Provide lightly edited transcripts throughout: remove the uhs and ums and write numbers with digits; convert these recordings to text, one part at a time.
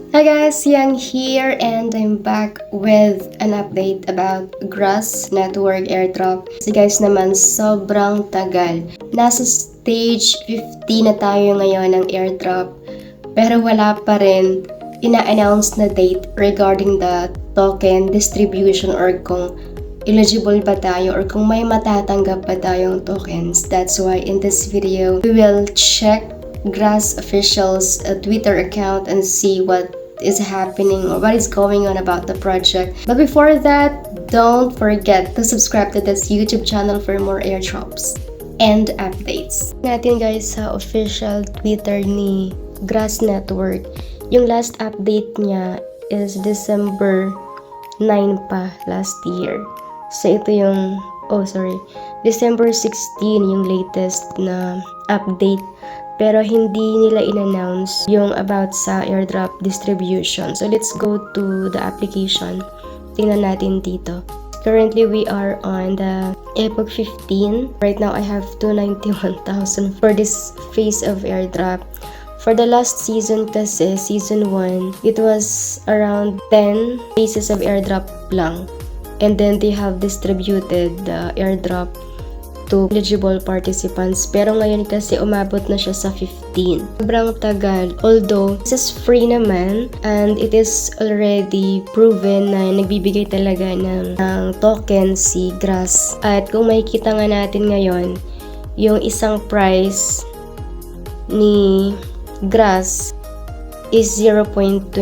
Hi guys, Yang here and I'm back with an update about Grass Network airdrop. So guys naman, sobrang tagal. Nasa stage 50 na tayo ngayon ng airdrop. Pero wala pa rin ina-announce na date regarding the token distribution or kung eligible ba tayo or kung may matatanggap ba tayong tokens. That's why in this video, we will check Grass official's Twitter account and see what is happening or what is going on about the project. But before that, don't forget to subscribe to this YouTube channel for more airdrops and updates. Natin guys sa official Twitter ni Grass Network. Yung last update niya is December 9 pa last year. So ito yung, December 16 yung latest na update. Pero hindi nila in-announce yung about sa airdrop distribution. So let's go to the application. Tingnan natin dito. Currently, we are on the Epoch 15. Right now, I have 291,000 for this phase of airdrop. For the last season kasi, season 1, it was around 10 phases of airdrop lang. And then they have distributed the airdrop to eligible participants. Pero ngayon kasi umabot na siya sa 15. Sobrang tagal. Although, this is free naman and it is already proven na nagbibigay talaga ng token si Grass. At kung makikita nga natin ngayon, yung isang price ni Grass is 0.28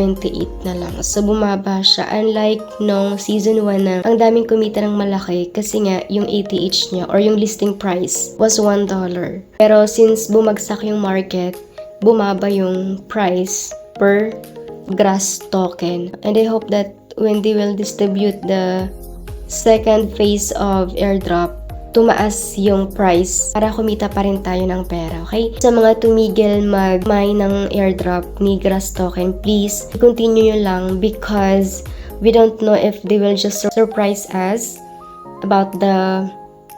na lang. So, bumaba siya. Unlike nung season 1 na ang daming kumita ng malaki kasi nga yung ATH niya or yung listing price was $1. Pero since bumagsak yung market, bumaba yung price per Grass token. And I hope that when they will distribute the second phase of airdrop, tumaas yung price para kumita pa rin tayo ng pera, okay? Sa mga tumigil mag-mine ng airdrop ni Grass token, please continue nyo lang because we don't know if they will just surprise us about the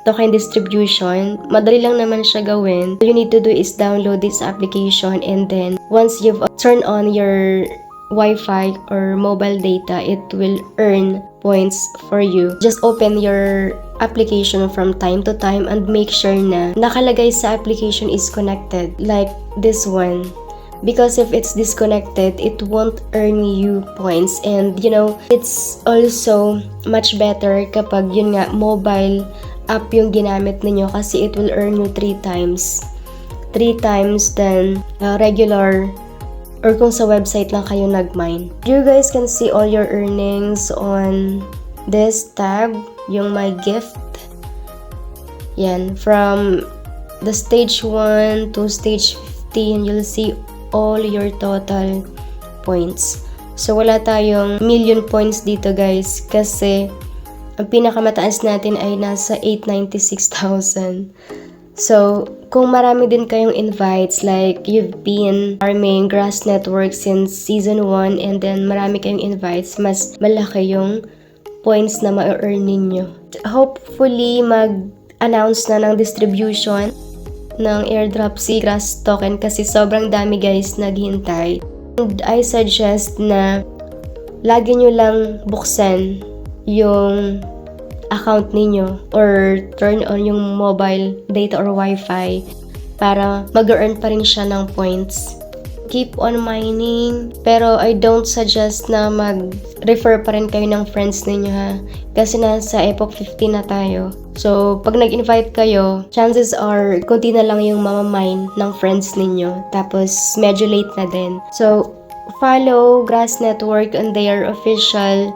token distribution. Madali lang naman siya gawin. All you need to do is download this application and then once you've turned on your Wi-Fi or mobile data, it will earn points for you. Just open your application from time to time and make sure na nakalagay sa application is connected like this one. Because if it's disconnected, it won't earn you points. And you know, it's also much better kapag yun nga, mobile app yung ginamit ninyo kasi it will earn you 3 times. 3 times than regular or kung sa website lang kayo nag-mine. You guys can see all your earnings on this tab, yung my gift. Yan, from the stage 1 to stage 15, you'll see all your total points. So wala tayong million points dito guys kasi ang pinakamataas natin ay nasa 896,000. So, kung marami din kayong invites, like you've been farming Grass Network since season 1 and then marami kayong invites, mas malaki yung points na ma-earn ninyo. Hopefully, mag-announce na ng distribution ng airdrop si Grass token kasi sobrang dami guys naghihintay. And I suggest na lagi nyo lang buksan yung account ninyo or turn on yung mobile data or Wi-Fi para mag-earn pa rin siya ng points. Keep on mining, pero I don't suggest na mag-refer pa rin kayo ng friends ninyo ha, kasi nasa Epoch 15 na tayo. So, pag nag-invite kayo, chances are konti na lang yung mamamine ng friends ninyo, tapos medyo late na din. So, follow Grass Network on their official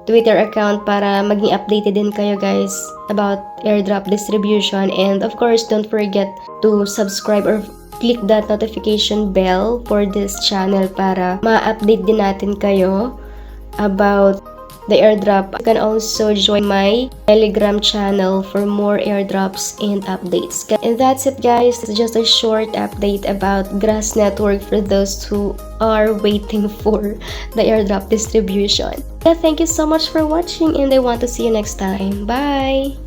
Twitter account para maging updated din kayo guys about airdrop distribution. And of course, don't forget to subscribe or click that notification bell for this channel para ma-update din natin kayo about the airdrop. You can also join my Telegram channel for more airdrops and updates. And that's it guys. It's just a short update about Grass Network for those who are waiting for the airdrop distribution. Yeah, thank you so much for watching and I want to see you next time. Bye!